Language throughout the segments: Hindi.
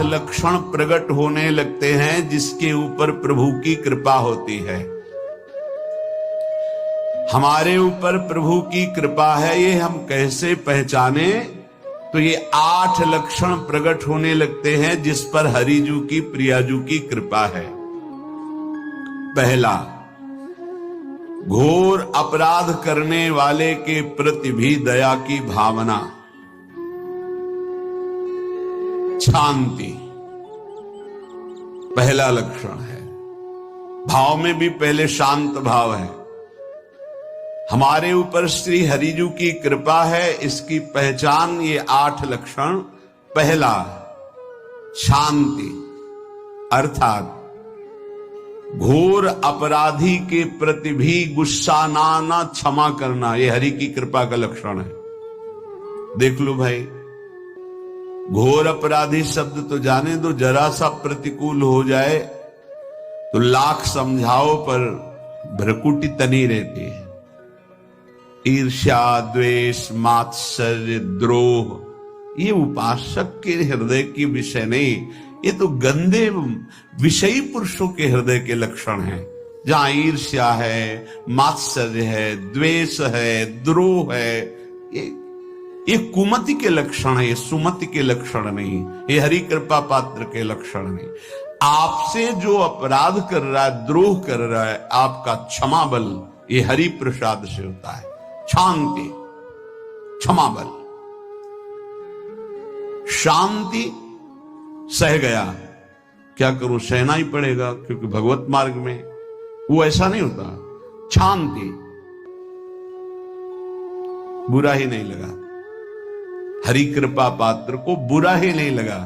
लक्षण प्रकट होने लगते हैं जिसके ऊपर प्रभु की कृपा होती है। हमारे ऊपर प्रभु की कृपा है, ये हम कैसे पहचाने? तो ये 8 लक्षण प्रकट होने लगते हैं जिस पर हरिजू की प्रियाजू की कृपा है। पहला, घोर अपराध करने वाले के प्रति भी दया की भावना, शांति पहला लक्षण है। भाव में भी पहले शांत भाव है। हमारे ऊपर श्री हरिजू की कृपा है, इसकी पहचान ये 8 लक्षण। पहला, शांति, अर्थात घोर अपराधी के प्रति भी गुस्सा ना क्षमा करना, ये हरि की कृपा का लक्षण है। देख लो भाई, घोर अपराधी शब्द तो जाने दो, जरा सा प्रतिकूल हो जाए तो लाख समझाओ पर भ्रकुटी तनी रहती है। ईर्ष्या, द्वेष, मात्सर्य, द्रोह, ये उपासक के हृदय की विषय नहीं, ये तो गंदे विषयी पुरुषों के हृदय के लक्षण हैं। जहां ईर्ष्या है, मात्सर्य है, द्वेष है, द्रोह है, ये कुमति के लक्षण है, ये सुमति के लक्षण नहीं, ये हरि कृपा पात्र के लक्षण नहीं। आपसे जो अपराध कर रहा है, द्रोह कर रहा है, आपका क्षमा बल ये हरि प्रसाद से होता है। शांति, क्षमा बल, शांति, सह गया, क्या करूं, सहना ही पड़ेगा क्योंकि भगवत मार्ग में वो ऐसा नहीं होता। शांति, बुरा ही नहीं लगा, हरि कृपा पात्र को बुरा ही नहीं लगा।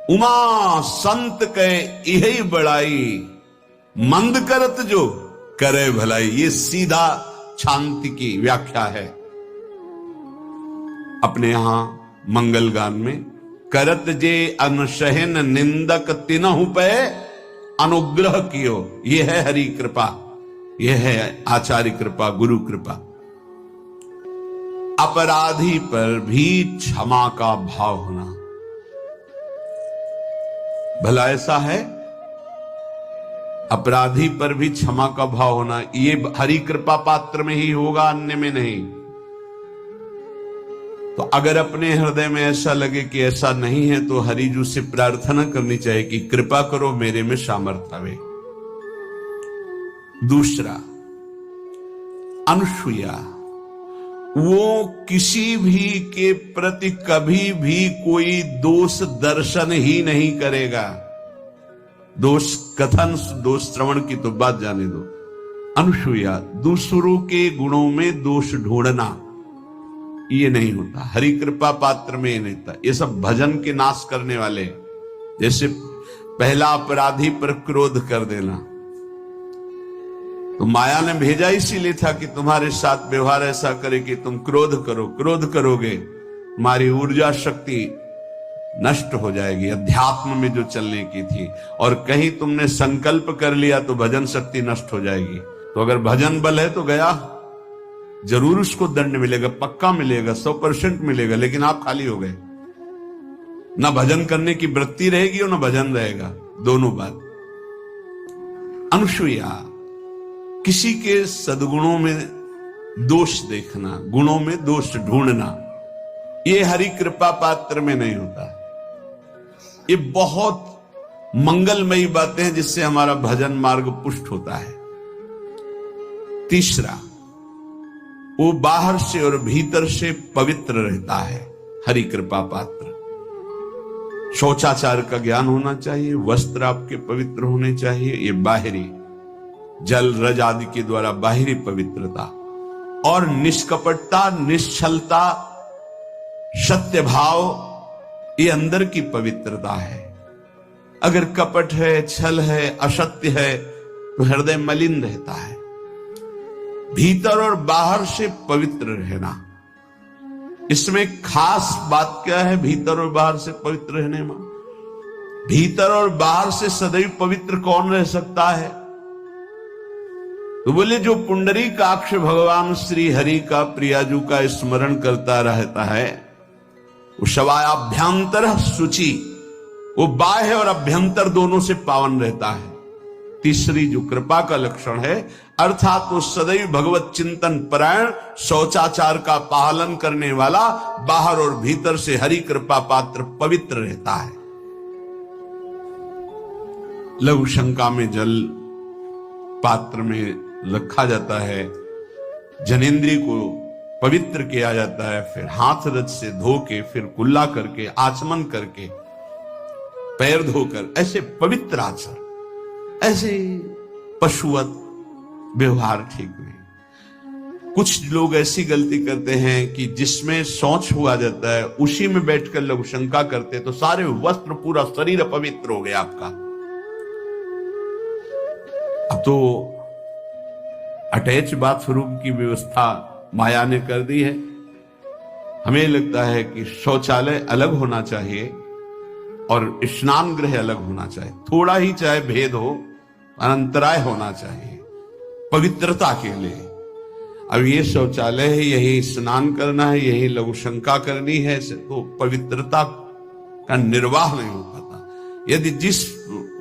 उमा संत के यही बड़ाई, मंद करत जो करे भलाई, ये सीधा शांति की व्याख्या है। अपने यहां मंगल गान में, करत जे अनसहन निंदक तिनहु पे अनुग्रह कियो, यह है हरि कृपा, यह है आचार्य कृपा, गुरु कृपा। अपराधी पर भी क्षमा का भाव होना, भला ऐसा है? अपराधी पर भी क्षमा का भाव होना, ये हरि कृपा पात्र में ही होगा, अन्य में नहीं। तो अगर अपने हृदय में ऐसा लगे कि ऐसा नहीं है, तो हरिजू से प्रार्थना करनी चाहिए कि कृपा करो, मेरे में सामर्थ्य आवे। दूसरा, अनुसूया, वो किसी भी के प्रति कभी भी कोई दोष दर्शन ही नहीं करेगा। दोष कथन, दोष श्रवण की तो बात जाने दो। अनुसूया, दूसरों के गुणों में दोष ढूंढना, ये नहीं होता। हरि कृपा पात्र में ये नहीं था। ये सब भजन के नाश करने वाले, जैसे पहला अपराधी पर क्रोध कर देना, तो माया ने भेजा इसीलिए था कि तुम्हारे साथ व्यवहार ऐसा करे कि तुम क्रोध करो, क्रोध करोगे तुम्हारी ऊर्जा शक्ति नष्ट हो जाएगी, अध्यात्म में जो चलने की थी। और कहीं तुमने संकल्प कर लिया तो भजन शक्ति नष्ट हो जाएगी। तो अगर भजन बल है तो गया, जरूर उसको दंड मिलेगा, पक्का मिलेगा, 100% मिलेगा, लेकिन आप खाली हो गए। ना भजन करने की वृत्ति रहेगी और ना भजन रहेगा, दोनों बात। अनुसूया, किसी के सद्गुणों में दोष देखना, गुणों में दोष ढूंढना, ये हरि कृपा पात्र में नहीं होता। ये बहुत मंगलमयी बातें हैं जिससे हमारा भजन मार्ग पुष्ट होता है। तीसरा, वो बाहर से और भीतर से पवित्र रहता है, हरि कृपा पात्र। शौचाचार का ज्ञान होना चाहिए, वस्त्र आपके पवित्र होने चाहिए, ये बाहरी, जल रज आदि के द्वारा बाहरी पवित्रता। और निष्कपटता, निश्चलता, सत्य भाव, ये अंदर की पवित्रता है। अगर कपट है, छल है, असत्य है, तो हृदय मलिन रहता है। भीतर और बाहर से पवित्र रहना, इसमें खास बात क्या है? भीतर और बाहर से पवित्र रहने में, भीतर और बाहर से सदैव पवित्र कौन रह सकता है? तो बोले जो पुंडरीकाक्ष भगवान श्री हरि का, प्रियाजू का स्मरण करता रहता है, वो शवायाभ्यंतर शुचि, वो बाह्य और अभ्यंतर दोनों से पावन रहता है। तीसरी जो कृपा का लक्षण है, अर्थात वो सदैव भगवत चिंतन परायण, शौचाचार का पालन करने वाला, बाहर और भीतर से हरि कृपा पात्र पवित्र रहता है। लघु शंका में जल पात्र में रखा जाता है, जनेंद्रिय को पवित्र किया जाता है, फिर हाथ रज से धो के, फिर कुल्ला करके, आचमन करके, पैर धोकर, ऐसे पवित्र आचरण, ऐसे पशुवत व्यवहार ठीक नहीं। कुछ लोग ऐसी गलती करते हैं कि जिसमें शौच हुआ जाता है उसी में बैठकर लघु शंका करते, तो सारे वस्त्र, पूरा शरीर अपवित्र हो गया आपका। अब तो अटैच बाथरूम की व्यवस्था माया ने कर दी है। हमें लगता है कि शौचालय अलग होना चाहिए और स्नान गृह अलग होना चाहिए, थोड़ा ही चाहे भेद हो, अंतराय होना चाहिए पवित्रता के लिए। अब ये शौचालय है, यही स्नान करना है, यही लघु शंका करनी है, तो पवित्रता का निर्वाह नहीं हो पाता। यदि जिस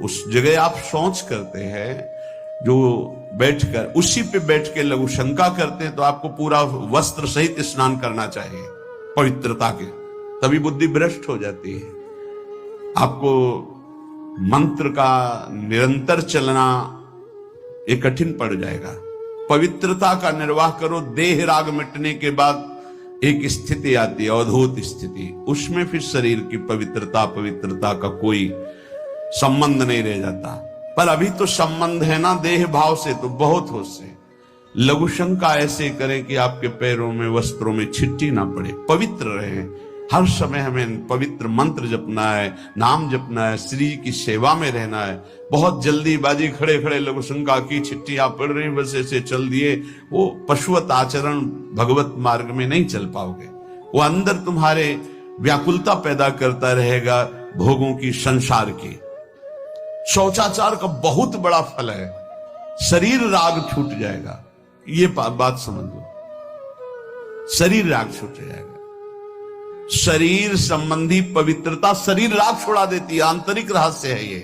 उस जगह आप शौच करते हैं, जो बैठकर उसी पे बैठ के लघु शंका करते हैं, तो आपको पूरा वस्त्र सहित स्नान करना चाहिए पवित्रता के, तभी बुद्धि भ्रष्ट हो जाती है। आपको मंत्र का निरंतर चलना ये कठिन पड़ जाएगा। पवित्रता का निर्वाह करो। देह राग मिटने के बाद एक स्थिति आती है, अवधूत स्थिति, उसमें फिर शरीर की पवित्रता का कोई संबंध नहीं रह जाता। पर अभी तो संबंध है ना देह भाव से, तो बहुत होश से लघु शंका ऐसे करें कि आपके पैरों में, वस्त्रों में छिट्टी ना पड़े, पवित्र रहे। हर समय हमें पवित्र मंत्र जपना है, नाम जपना है, श्री की सेवा में रहना है। बहुत जल्दीबाजी खड़े खड़े लघु शंका की, छिट्टियां पड़ रही, बस ऐसे चल दिए, वो पशुवत आचरण भगवत मार्ग में नहीं चल पाओगे। वो अंदर तुम्हारे व्याकुलता पैदा करता रहेगा, भोगों की, संसार की। शौचाचार का बहुत बड़ा फल है, शरीर राग छूट जाएगा। ये बात समझ लो, शरीर राग छूट जाएगा। शरीर संबंधी पवित्रता शरीर राग छुड़ा देती है, आंतरिक रहस्य है ये।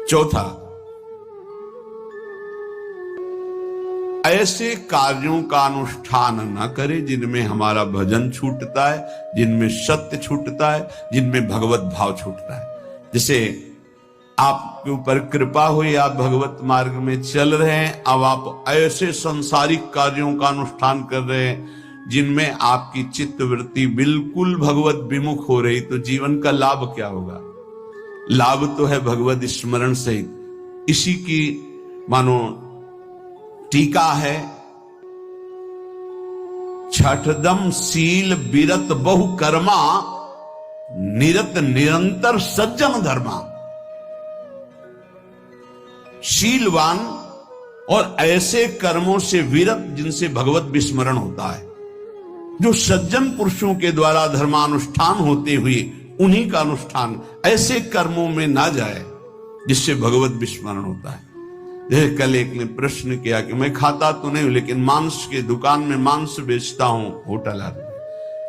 चौथा, ऐसे कार्यों का अनुष्ठान न करे जिनमें हमारा भजन छूटता है, जिनमें सत्य छूटता है, जिनमें भगवत भाव छूटता है। जैसे आपके ऊपर कृपा हुई, आप भगवत मार्ग में चल रहे हैं, अब आप ऐसे संसारिक कार्यों का अनुष्ठान कर रहे हैं जिनमें आपकी चित्त वृत्ति बिल्कुल भगवत विमुख हो रही, तो जीवन का लाभ क्या होगा? लाभ तो है भगवत स्मरण सहित। इसी की मानो टीका है, छठदम शील बिरत बहु कर्मा, निरत निरंतर सज्जन धर्मा। शीलवान और ऐसे कर्मों से विरत जिनसे भगवत विस्मरण होता है, जो सज्जन पुरुषों के द्वारा धर्मानुष्ठान होते हुए उन्हीं का अनुष्ठान, ऐसे कर्मों में ना जाए जिससे भगवत विस्मरण होता है। जैसे कल एक ने प्रश्न किया कि मैं खाता तो नहीं हूं, लेकिन मांस के दुकान में मांस बेचता हूं, होटल आदमी,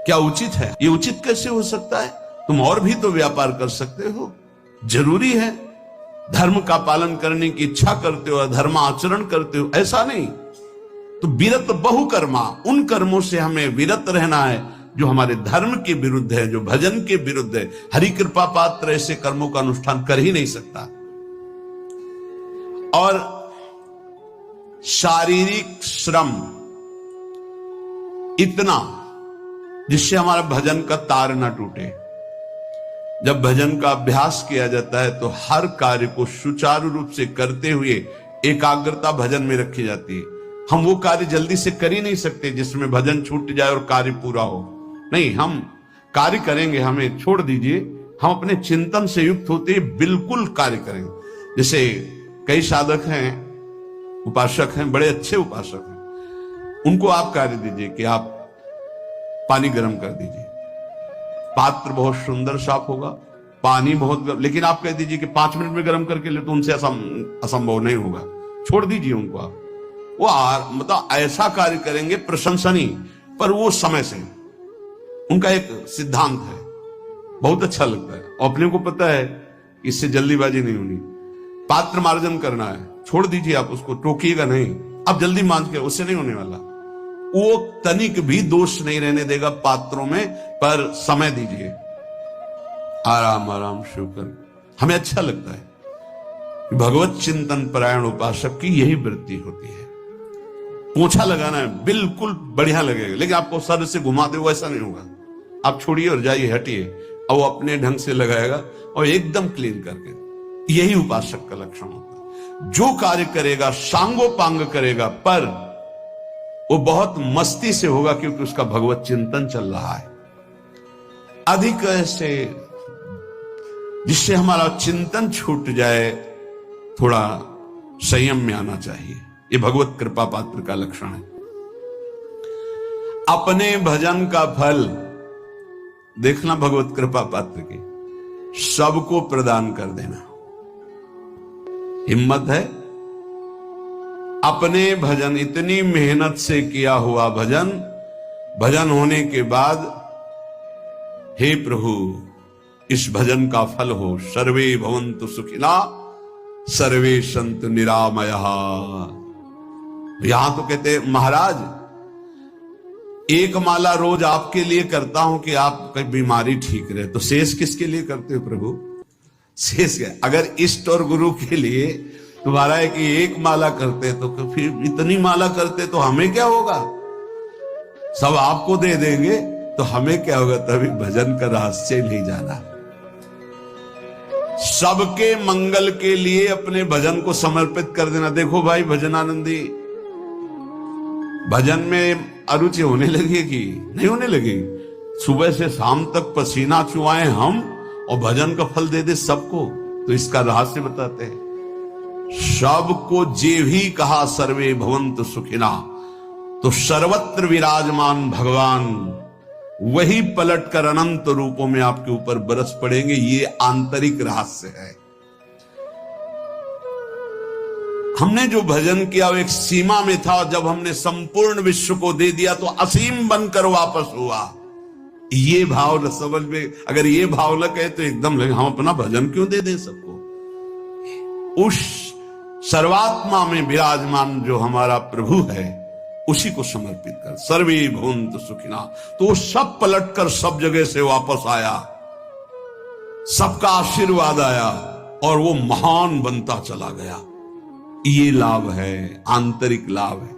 क्या उचित है? ये उचित कैसे हो सकता है? तुम और भी तो व्यापार कर सकते हो। जरूरी है धर्म का पालन करने की इच्छा करते हो, धर्म आचरण करते हो, ऐसा नहीं। तो विरत बहु कर्मा, उन कर्मों से हमें विरत रहना है जो हमारे धर्म के विरुद्ध है, जो भजन के विरुद्ध है। हरि कृपा पात्र ऐसे कर्मों का अनुष्ठान कर ही नहीं सकता। और शारीरिक श्रम इतना जिससे हमारा भजन का तार ना टूटे। जब भजन का अभ्यास किया जाता है तो हर कार्य को सुचारू रूप से करते हुए एकाग्रता भजन में रखी जाती है। हम वो कार्य जल्दी से कर ही नहीं सकते जिसमें भजन छूट जाए और कार्य पूरा हो। नहीं, हम कार्य करेंगे, हमें छोड़ दीजिए, हम अपने चिंतन से युक्त होते ही बिल्कुल कार्य करेंगे। जैसे कई साधक हैं, उपासक हैं, बड़े अच्छे उपासक हैं, उनको आप कार्य दीजिए कि आप पानी गर्म कर दीजिए, पात्र बहुत सुंदर साफ होगा, पानी बहुत गर्म, लेकिन आप कह दीजिए कि 5 मिनट में गर्म करके ले, तो उनसे असंभव नहीं होगा। छोड़ दीजिए उनको आप, वो मतलब ऐसा कार्य करेंगे प्रशंसनीय, पर वो समय से, उनका एक सिद्धांत है बहुत अच्छा लगता है। अपने को पता है इससे जल्दीबाजी नहीं होनी, पात्र मार्जन करना है, छोड़ दीजिए, आप उसको टोकिएगा नहीं, आप जल्दी मांझ के, उससे नहीं होने वाला। वो तनिक भी दोष नहीं रहने देगा पात्रों में, पर समय दीजिए, आराम आराम शुक्र। हमें अच्छा लगता है कि भगवत चिंतन परायण उपासक की यही वृत्ति होती है। पोछा लगाना है बिल्कुल बढ़िया लगेगा, लेकिन आपको सर से घुमा दे वो ऐसा नहीं होगा। आप छोड़िए और जाइए, हटिए, और वो अपने ढंग से लगाएगा और एकदम क्लीन करके। यही उपासक का लक्षण होता है। जो कार्य करेगा सांगोपांग करेगा, पर वो बहुत मस्ती से होगा, क्योंकि उसका भगवत चिंतन चल रहा है। अधिक ऐसे जिससे हमारा चिंतन छूट जाए, थोड़ा संयम में आना चाहिए। ये भगवत कृपा पात्र का लक्षण है। अपने भजन का फल देखना, भगवत कृपा पात्र के सबको प्रदान कर देना। हिम्मत है? अपने भजन, इतनी मेहनत से किया हुआ भजन, भजन होने के बाद, हे प्रभु इस भजन का फल हो, सर्वे भवन्तु सुखिना सर्वे सन्तु निरामयः। यहां तो कहते हैं महाराज, एक माला रोज आपके लिए करता हूं कि आपकी बीमारी ठीक रहे, तो शेष किसके लिए करते हो प्रभु? शेष क्या? अगर इष्ट और गुरु के लिए तुम्हारा है कि एक माला करते, तो फिर इतनी माला करते तो हमें क्या होगा? सब आपको दे देंगे तो हमें क्या होगा? तभी भजन का रहस्य नहीं जाना। सबके मंगल के लिए अपने भजन को समर्पित कर देना। देखो भाई भजनानंदी, भजन में अरुचि होने लगेगी? नहीं होने लगेगी। सुबह से शाम तक पसीना चुआए हम और भजन का फल दे दे सबको, तो इसका रहस्य बताते हैं। सबको जे भी कहा सर्वे भवन्तु सुखिना, तो सर्वत्र विराजमान भगवान वही पलटकर अनंत रूपों में आपके ऊपर बरस पड़ेंगे। ये आंतरिक रहस्य है। हमने जो भजन किया वो एक सीमा में था, जब हमने संपूर्ण विश्व को दे दिया तो असीम बनकर वापस हुआ। ये भाव न समझ में, अगर ये भाव न कहे तो एकदम लगे हम अपना भजन क्यों दे दें सबको। उस सर्वात्मा में विराजमान जो हमारा प्रभु है उसी को समर्पित कर, सर्वे भवन्तु सुखिना। तो वो सब पलटकर सब जगह से वापस आया, सबका आशीर्वाद आया और वो महान बनता चला गया। ये लाभ है, आंतरिक लाभ है।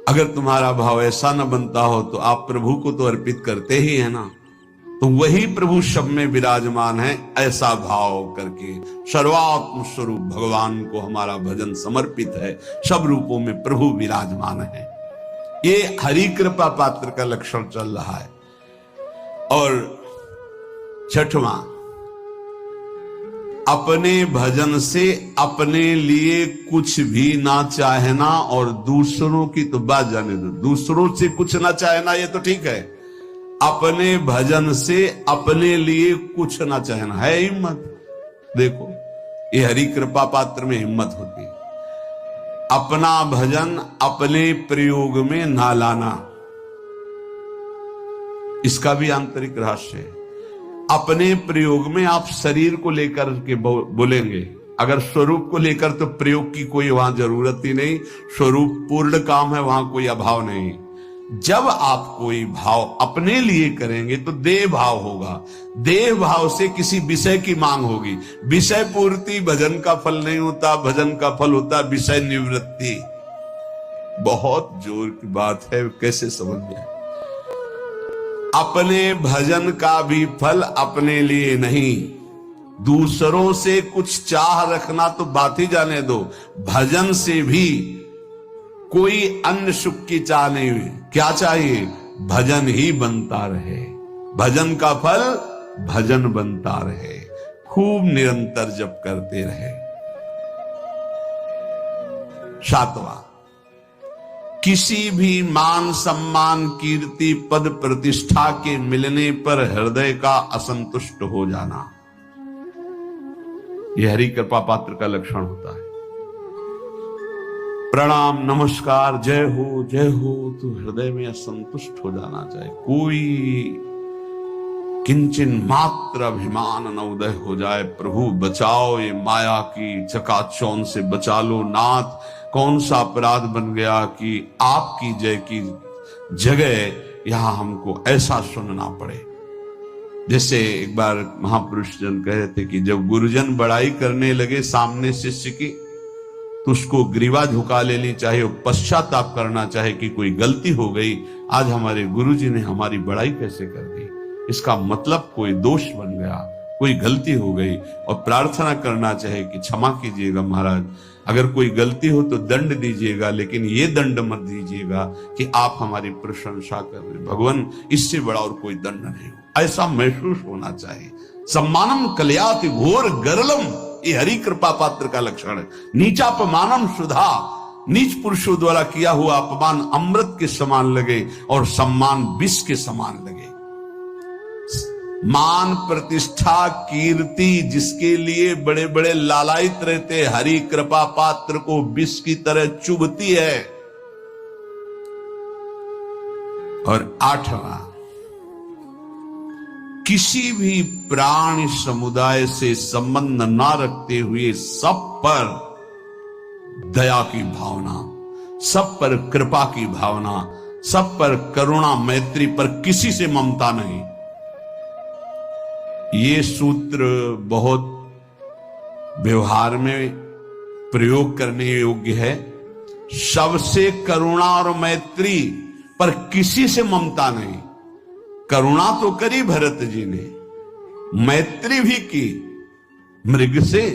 अगर तुम्हारा भाव ऐसा न बनता हो तो आप प्रभु को तो अर्पित करते ही है ना, तो वही प्रभु सब में विराजमान है। ऐसा भाव करके सर्वात्म स्वरूप भगवान को हमारा भजन समर्पित है। सब रूपों में प्रभु विराजमान है। ये हरि कृपा पात्र का लक्षण चल रहा है। और छठवां, अपने भजन से अपने लिए कुछ भी ना चाहना और दूसरों की तो बात जाने दो। दूसरों से कुछ ना चाहना ये तो ठीक है, अपने भजन से अपने लिए कुछ ना चाहना है हिम्मत। देखो ये हरि कृपा पात्र में हिम्मत होती है। अपना भजन अपने प्रयोग में ना लाना, इसका भी आंतरिक रहस्य है। अपने प्रयोग में आप शरीर को लेकर के बोलेंगे, अगर स्वरूप को लेकर तो प्रयोग की कोई वहां जरूरत ही नहीं। स्वरूप पूर्ण काम है, वहां कोई अभाव नहीं। जब आप कोई भाव अपने लिए करेंगे तो देह भाव होगा। देह भाव से किसी विषय की मांग होगी। विषय पूर्ति भजन का फल नहीं होता, भजन का फल होता विषय निवृत्ति। बहुत जोर की बात है, कैसे समझ में? अपने भजन का भी फल अपने लिए नहीं, दूसरों से कुछ चाह रखना तो बात ही जाने दो। भजन से भी कोई अन्य सुख की चाह नहीं हुई। क्या चाहिए? भजन ही बनता रहे, भजन का फल भजन बनता रहे, खूब निरंतर जप करते रहे। सातवां, किसी भी मान सम्मान कीर्ति पद प्रतिष्ठा के मिलने पर हृदय का असंतुष्ट हो जाना, यह हरि कृपा पात्र का लक्षण होता है। प्रणाम नमस्कार जय हो तो हृदय में असंतुष्ट हो जाना चाहिए। कोई किंचन मात्र अभिमान न उदय हो जाए। प्रभु बचाओ, ये माया की चकाचौंध से बचा लो नाथ। कौन सा अपराध बन गया कि आपकी जय की जगह यहां हमको ऐसा सुनना पड़े। जैसे एक बार महापुरुष जन कह रहे थे कि जब गुरुजन बड़ाई करने लगे सामने शिष्य की, तो उसको ग्रीवा झुका लेनी चाहिए और पश्चाताप करना चाहिए कि कोई गलती हो गई, आज हमारे गुरुजी ने हमारी बड़ाई कैसे कर दी। इसका मतलब कोई दोष बन गया, कोई गलती हो गई, और प्रार्थना करना चाहिए कि क्षमा कीजिएगा महाराज, अगर कोई गलती हो तो दंड दीजिएगा, लेकिन ये दंड मत दीजिएगा कि आप हमारी प्रशंसा कर रहे। भगवान, इससे बड़ा और कोई दंड नहीं हो, ऐसा महसूस होना चाहिए। सम्मानम कल्याति घोर गरलम, ये हरि कृपा पात्र का लक्षण है। नीचापमानम सुधा, नीच पुरुषों द्वारा किया हुआ अपमान अमृत के समान लगे और सम्मान विष के समान लगे। मान प्रतिष्ठा कीर्ति जिसके लिए बड़े बड़े लालायित रहते, हरि कृपा पात्र को विष की तरह चुभती है। और 8वां, किसी भी प्राणी समुदाय से संबंध ना रखते हुए सब पर दया की भावना, सब पर कृपा की भावना, सब पर करुणा मैत्री, पर किसी से ममता नहीं। ये सूत्र बहुत व्यवहार में प्रयोग करने योग्य है। सबसे करुणा और मैत्री, पर किसी से ममता नहीं। करुणा तो करी भरत जी ने, मैत्री भी की मृग से,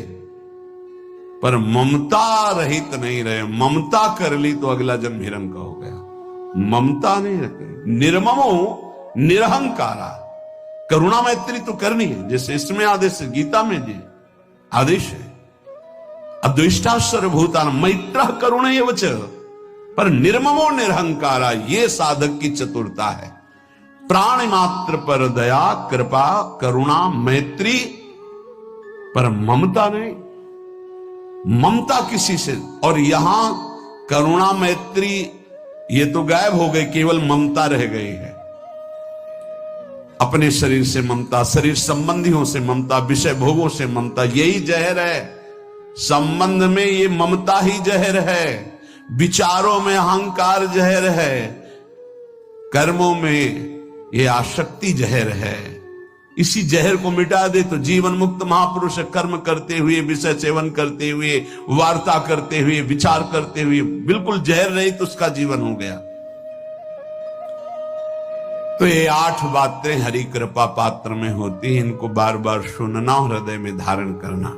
पर ममता रहित नहीं रहे। ममता कर ली तो अगला जन्म हिरण का हो गया। ममता नहीं रखे। निर्ममो निरहंकारा, करुणा मैत्री तो करनी है, जैसे इसमें आदेश है, गीता में जी आदेश है, अद्वेष्टा सर्वभूतान मैत्र करुणे वच, पर निर्ममो निरहंकारा, ये साधक की चतुरता है। प्राणी मात्र पर दया कृपा करुणा मैत्री, पर ममता नहीं। ममता किसी से, और यहां करुणा मैत्री ये तो गायब हो गई, केवल ममता रह गई है। अपने शरीर से ममता, शरीर संबंधियों से ममता, विषय भोगों से ममता, यही जहर है। संबंध में ये ममता ही जहर है, विचारों में अहंकार जहर है, कर्मों में ये आसक्ति जहर है। इसी जहर को मिटा दे तो जीवन मुक्त महापुरुष कर्म करते हुए, विषय सेवन करते हुए, वार्ता करते हुए, विचार करते हुए, बिल्कुल जहर रहित तो उसका जीवन हो गया। तो ये 8 बातें हरि कृपा पात्र में होती हैं, इनको बार बार सुनना और हृदय में धारण करना।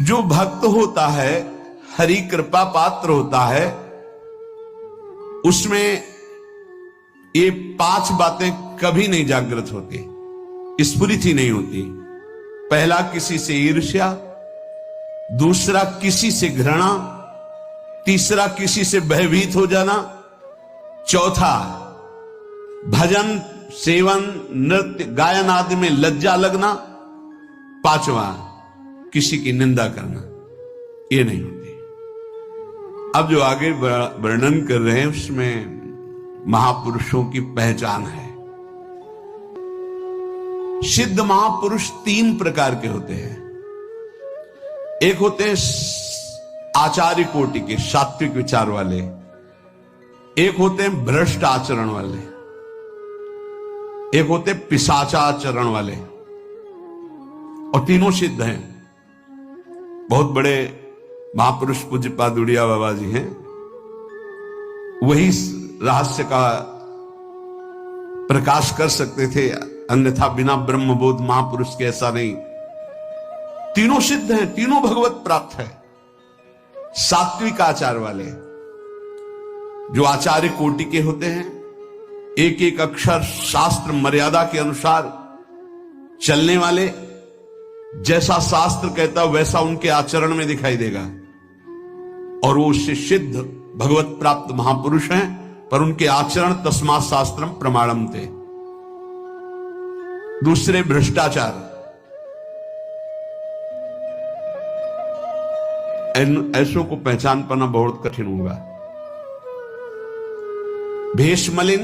जो भक्त होता है, हरि कृपा पात्र होता है, उसमें ये 5 बातें कभी नहीं जागृत होती, स्फुरित ही नहीं होती। पहला, किसी से ईर्ष्या, दूसरा किसी से घृणा, तीसरा किसी से भयभीत हो जाना, चौथा भजन सेवन नृत्य गायन आदि में लज्जा लगना, पांचवा किसी की निंदा करना, ये नहीं होती। अब जो आगे वर्णन कर रहे हैं उसमें महापुरुषों की पहचान है। सिद्ध महापुरुष 3 प्रकार के होते हैं। एक होते हैं आचार्य कोटि के, सात्विक विचार वाले। एक होते हैं भ्रष्ट आचरण वाले, एक होते पिशाचाचरण वाले, और तीनों सिद्ध हैं। बहुत बड़े महापुरुष पूज्य पादुड़िया बाबा जी हैं, वही रहस्य का प्रकाश कर सकते थे, अन्यथा बिना ब्रह्मबोध महापुरुष के ऐसा नहीं। तीनों सिद्ध हैं, तीनों भगवत प्राप्त है। सात्विक आचार वाले, जो आचार्य कोटि के होते हैं, एक एक अक्षर शास्त्र मर्यादा के अनुसार चलने वाले, जैसा शास्त्र कहता वैसा उनके आचरण में दिखाई देगा, और वो उससे सिद्ध भगवत प्राप्त महापुरुष हैं, पर उनके आचरण तस्मात् शास्त्रम प्रमाणम थे। दूसरे भ्रष्टाचार, ऐसों को पहचान पाना बहुत कठिन होगा। भेष मलिन,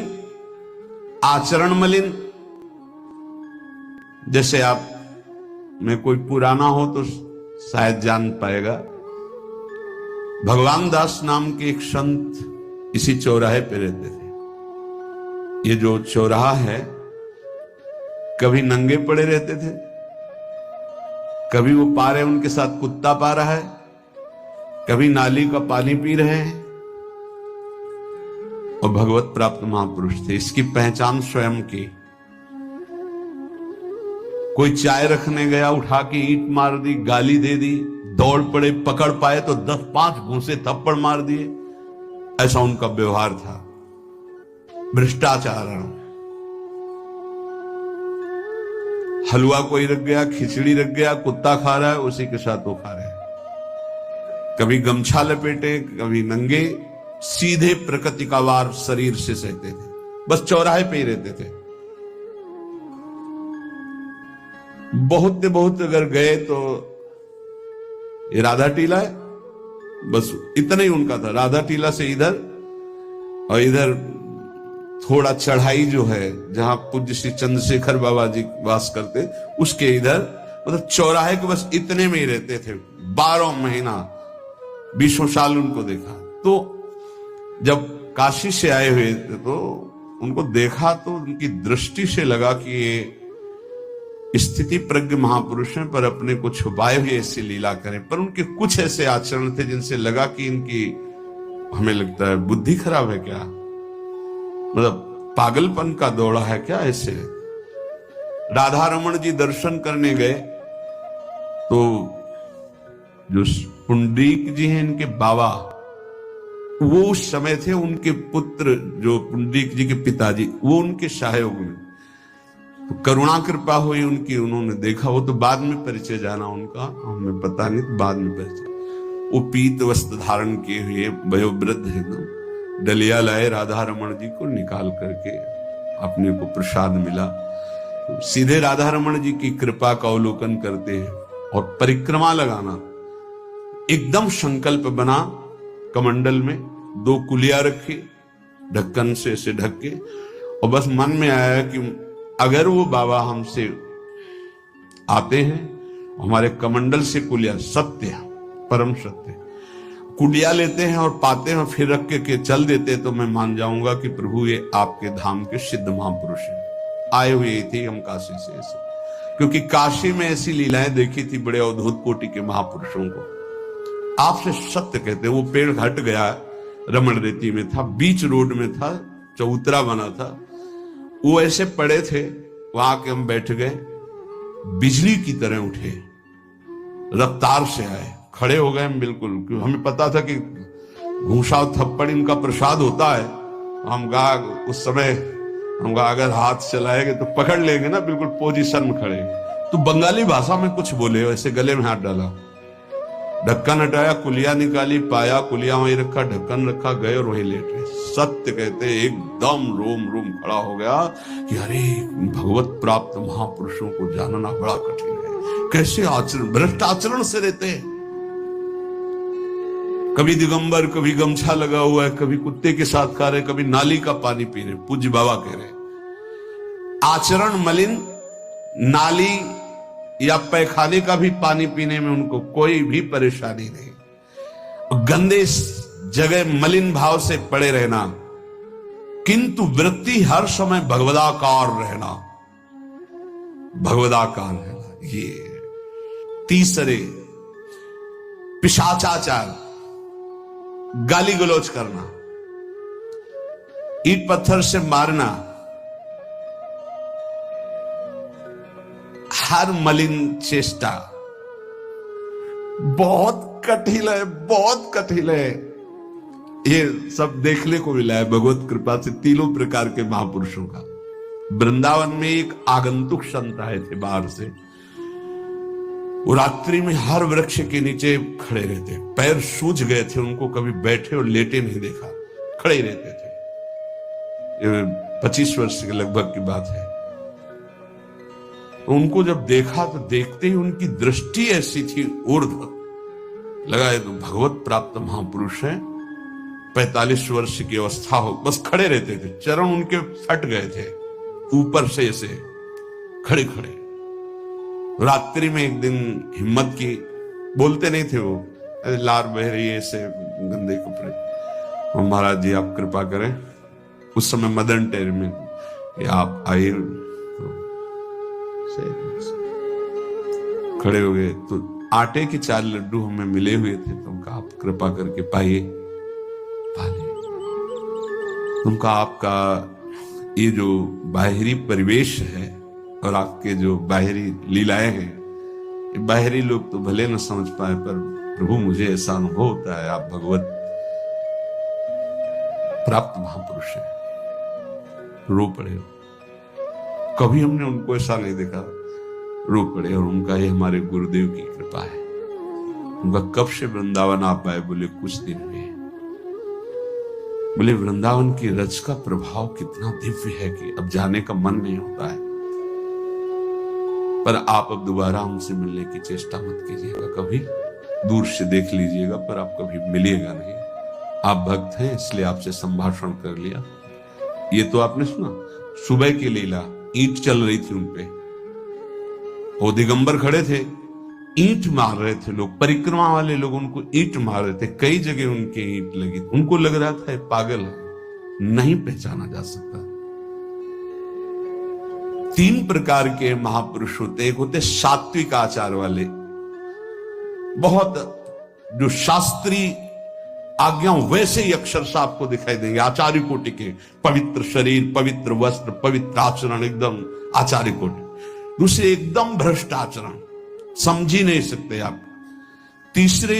आचरण मलिन, जैसे आप में कोई पुराना हो तो शायद जान पाएगा। भगवान दास नाम के एक संत इसी चौराहे पे रहते थे। ये जो चौराहा है, कभी नंगे पड़े रहते थे, कभी वो पा रहे उनके साथ कुत्ता पा रहा है, कभी नाली का पानी पी रहे हैं, और भगवत प्राप्त महापुरुष थे। इसकी पहचान स्वयं की। कोई चाय रखने गया, उठा के ईंट मार दी, गाली दे दी, दौड़ पड़े, पकड़ पाए तो 10-5 घूंसे थप्पड़ मार दिए। ऐसा उनका व्यवहार था, भ्रष्टाचार। हलवा कोई रख गया, खिचड़ी रख गया, कुत्ता खा रहा है, उसी के साथ वो खा रहे हैं। कभी गमछा लपेटे, कभी नंगे, सीधे प्रकृति का वार शरीर से सहते थे, बस चौराहे पे ही रहते थे। बहुत अगर गए तो ये राधा टीला है, बस इतना ही उनका था। राधा टीला से इधर, और इधर थोड़ा चढ़ाई जो है जहां पूज्य श्री चंद्रशेखर बाबा जी वास करते, उसके इधर, मतलब चौराहे के बस इतने में ही रहते थे। 12 महीना 20 साल उनको देखा। तो जब काशी से आए हुए थे तो उनको देखा तो उनकी दृष्टि से लगा कि ये स्थिति प्रज्ञ महापुरुष हैं, पर अपने को छुपाए हुए ऐसी लीला करें। पर उनके कुछ ऐसे आचरण थे जिनसे लगा कि इनकी, हमें लगता है, बुद्धि खराब है क्या, मतलब पागलपन का दौड़ा है क्या ऐसे। राधा रमण जी दर्शन करने गए तो जो पुंडरीक जी हैं इनके बाबा, वो उस समय थे, उनके पुत्र जो पुंडरीक जी के पिताजी, वो उनके सहायक में। तो करुणा कृपा हुई उनकी, उन्होंने देखा। वो तो बाद में परिचय जाना उनका, हमें पता नहीं, तो बाद में परिचय। वो पीत वस्त्र धारण किए हुए वयोवृद्ध एकदम डलिया लाए, राधा रमण जी को निकाल करके अपने को प्रसाद मिला। तो सीधे राधा रमण जी की कृपा का अवलोकन करते हैं और परिक्रमा लगाना। एकदम संकल्प बना, कमंडल में 2 कुलिया रखी, ढक्कन से ऐसे ढक के, और बस मन में आया कि अगर वो बाबा हमसे आते हैं, हमारे कमंडल से कुलिया, सत्य, परम सत्य, कुलिया लेते हैं और पाते हैं, फिर रख के चल देते, तो मैं मान जाऊंगा कि प्रभु ये आपके धाम के सिद्ध महापुरुष हैं, आए हुए थे हम काशी से ऐसे। क्योंकि काशी में ऐसी लीलाएं देखी थी बड़े अवधूत कोटि के महापुरुषों को। आपसे सत्य कहते, वो पेड़ हट गया, रमण रेती में था, बीच रोड में था, चबूतरा बना था, वो ऐसे पड़े थे, वहां के हम बैठ गए, बिजली की तरह उठे, रफ्तार से आए, खड़े हो गए हम बिल्कुल, क्योंकि हमें पता था कि घूसा थप्पड़ इनका प्रसाद होता है। हम कहा उस समय, हम कहा अगर हाथ चलाएंगे तो पकड़ लेंगे ना, बिल्कुल पोजीशन में खड़े। तो बंगाली भाषा में कुछ बोले, वैसे गले में हाथ डाला, ढक्कन हटाया, कुलिया निकाली, पाया, कुलिया वहीं रखा, ढक्कन रखा, गए और वहीं लेटे। सत्य कहते एकदम रोम रोम खड़ा हो गया कि अरे भगवत प्राप्त महापुरुषों को जानना बड़ा कठिन है, कैसे आचरण, भ्रष्ट आचरण से रहते हैं। कभी दिगंबर, कभी गमछा लगा हुआ है, कभी कुत्ते के साथ खा रहे, कभी नाली का पानी पी रहे। पूज्य बाबा कह रहे आचरण मलिन, नाली या पैखाने का भी पानी पीने में उनको कोई भी परेशानी नहीं। गंदे जगह मलिन भाव से पड़े रहना, किंतु वृत्ति हर समय भगवदाकार रहना, भगवदाकार रहना। ये तीसरे, पिशाचाचार, गाली गलौज करना, ईंट पत्थर से मारना, हर मलिन चेष्टा बहुत कठिन है, बहुत कठिन है। ये सब देखने को मिला है भगवत कृपा से तीनों प्रकार के महापुरुषों का। वृंदावन में एक आगंतुक संत आए थे बाहर से, वो रात्रि में हर वृक्ष के नीचे खड़े रहते, पैर सूज गए थे, उनको कभी बैठे और लेटे नहीं देखा, खड़े ही रहते थे। 25 वर्ष के लगभग की बात है। उनको जब देखा तो देखते ही उनकी दृष्टि ऐसी थी ऊर्ध्व, लगा ये तो भगवत प्राप्त महापुरुष हैं। 45 वर्ष की अवस्था हो, बस खड़े रहते थे, चरण उनके फट गए थे, ऊपर से ऐसे खड़े खड़े। रात्रि में एक दिन हिम्मत की, बोलते नहीं थे वो, लार बह रही है ऐसे गंदे कपड़े, महाराज जी आप कृपा करें। उस समय मदन टेर में आप आए तो खड़े हो गए, तो आटे के 4 लड्डू हमें मिले हुए थे, तो उनका आप कृपा करके पाइए, पाले। उनका आपका ये जो बाहरी परिवेश है और आपके जो बाहरी लीलाएं हैं, ये बाहरी लोग तो भले न समझ पाए, पर प्रभु मुझे ऐसा अनुभव होता है आप भगवत प्राप्त महापुरुष है। रो पड़े हो, कभी हमने उनको ऐसा नहीं देखा, रो पड़े। और उनका ये हमारे गुरुदेव की कृपा है। उनका कब से वृंदावन आप आए? बोले कुछ दिन हुए। बोले वृंदावन की रज का प्रभाव कितना दिव्य है कि अब जाने का मन नहीं होता है, पर आप अब दोबारा हमसे मिलने की चेष्टा मत कीजिएगा, कभी दूर से देख लीजिएगा, पर आप कभी मिलिएगा नहीं। आप भक्त हैं इसलिए आपसे संभाषण कर लिया। ये तो आपने सुना सुबह की लीला, ईंट चल रही थी उनपे, वो दिगंबर खड़े थे, ईंट मार रहे थे लोग, परिक्रमा वाले लोग उनको ईंट मार रहे थे, कई जगह उनके ईंट लगी। उनको लग रहा था पागल है, नहीं पहचाना जा सकता। 3 प्रकार के महापुरुष होते, एक होते सात्विक आचार वाले, बहुत जो शास्त्रीय आज्ञा वैसे ही अक्षरशः आपको दिखाई देंगे, आचार्य कोटि के, पवित्र शरीर, पवित्र वस्त्र, पवित्र आचरण, एकदम आचार्य कोटि। दूसरे एकदम भ्रष्ट आचरण, समझ ही नहीं सकते आप। तीसरे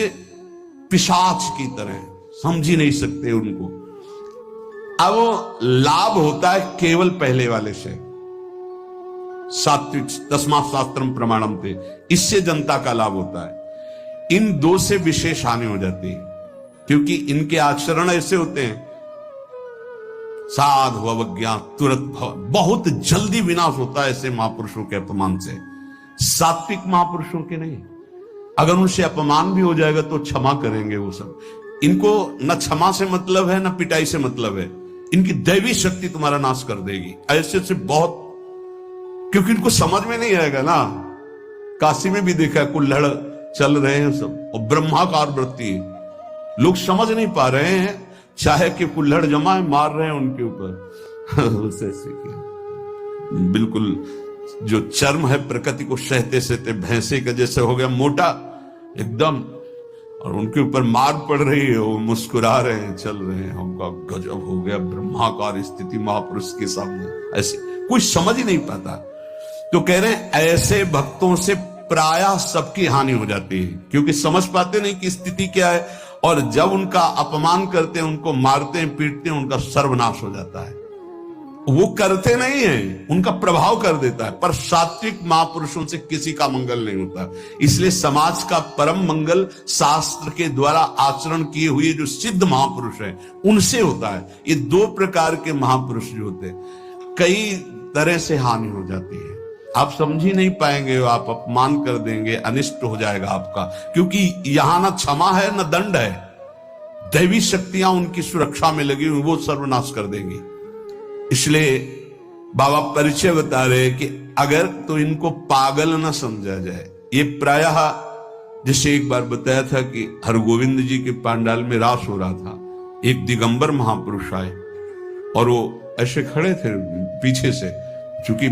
पिशाच की तरह, समझ ही नहीं सकते उनको। अब लाभ होता है केवल पहले वाले से, सात्विक, तस्मात् शास्त्रम प्रमाणम थे, इससे जनता का लाभ होता है। इन 2 से विशेष हानि हो जाती है, क्योंकि इनके आचरण ऐसे होते हैं, साधु अवज्ञा तुरंत भव, बहुत जल्दी विनाश होता है ऐसे महापुरुषों के अपमान से। सात्विक महापुरुषों के नहीं, अगर उनसे अपमान भी हो जाएगा तो क्षमा करेंगे वो सब। इनको न क्षमा से मतलब है, न पिटाई से मतलब है, इनकी दैवी शक्ति तुम्हारा नाश कर देगी। ऐसे से बहुत, क्योंकि इनको समझ में नहीं आएगा ना। काशी में भी देखा, कुल्हड़ चल रहे हैं सब, और ब्रह्माकार वृत्ति, लोग समझ नहीं पा रहे हैं, चाहे कि कुल्हड़ जमा है, मार रहे हैं उनके ऊपर। बिल्कुल जो चर्म है प्रकृति को सहते सहते भैंसे का जैसे हो गया मोटा एकदम, और उनके ऊपर मार पड़ रही है, वो मुस्कुरा रहे हैं, चल रहे हैं। हमका गजब हो गया, ब्रह्माकार स्थिति महापुरुष के सामने, ऐसे कोई समझ ही नहीं पाता। तो कह रहे हैं ऐसे भक्तों से प्रायः सबकी हानि हो जाती है, क्योंकि समझ पाते नहीं कि स्थिति क्या है, और जब उनका अपमान करते हैं, उनको मारते हैं, पीटते हैं, उनका सर्वनाश हो जाता है। वो करते नहीं है, उनका प्रभाव कर देता है, पर सात्विक महापुरुषों से किसी का मंगल नहीं होता। इसलिए समाज का परम मंगल शास्त्र के द्वारा आचरण किए हुए जो सिद्ध महापुरुष हैं उनसे होता है। ये 2 प्रकार के महापुरुष जो होते हैं, कई तरह से हानि हो जाती है, आप समझ ही नहीं पाएंगे, आप अपमान कर देंगे, अनिष्ट हो जाएगा आपका, क्योंकि यहां ना क्षमा है ना दंड है, दैवी शक्तियां उनकी सुरक्षा में लगी हुई, वो सर्वनाश कर देंगी। इसलिए बाबा परिचय बता रहे कि अगर तो इनको पागल ना समझा जाए। ये प्रायः जैसे एक बार बताया था कि हरगोविंद जी के पांडाल में रास हो रहा था, एक दिगंबर महापुरुष आए और वो ऐसे खड़े थे पीछे से, चूंकि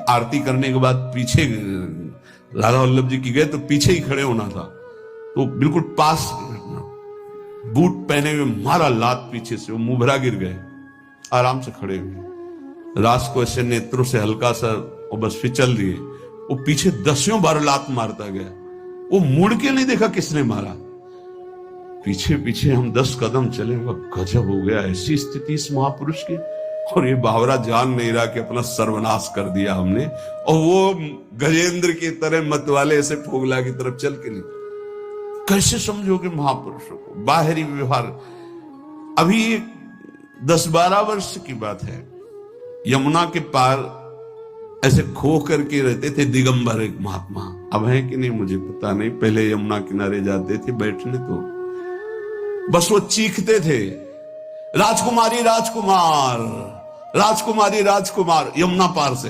आरती करने के बाद पीछे राधा वल्लभ जी की गए तो पीछे ही खड़े होना था, तो बिल्कुल पास बूट पहने हुए मारा लात पीछे से, वो मुभरा गिर गए, आराम से खड़े हुए, रास को ऐसे नेत्रों से हल्का सा और बस फिचल दिए। वो पीछे 10 बार लात मारता गया, वो मुड़ के नहीं देखा किसने मारा, पीछे पीछे हम 10 कदम चले। गजब हो गया, ऐसी स्थिति इस महापुरुष की। और ये बावरा जान नहीं रहा कि अपना सर्वनाश कर दिया हमने, और वो गजेंद्र की तरह मतवाले ऐसे फोगला की तरफ चल के नहीं। कैसे समझोगे महापुरुषों को? बाहरी व्यवहार। अभी 10-12 वर्ष की बात है, यमुना के पार ऐसे खो करके रहते थे दिगंबर एक महात्मा, अब है कि नहीं मुझे पता नहीं, पहले यमुना किनारे जाते थे बैठने, तो बस वो चीखते थे, राजकुमारी राजकुमार, राजकुमारी राजकुमार यमुना पार से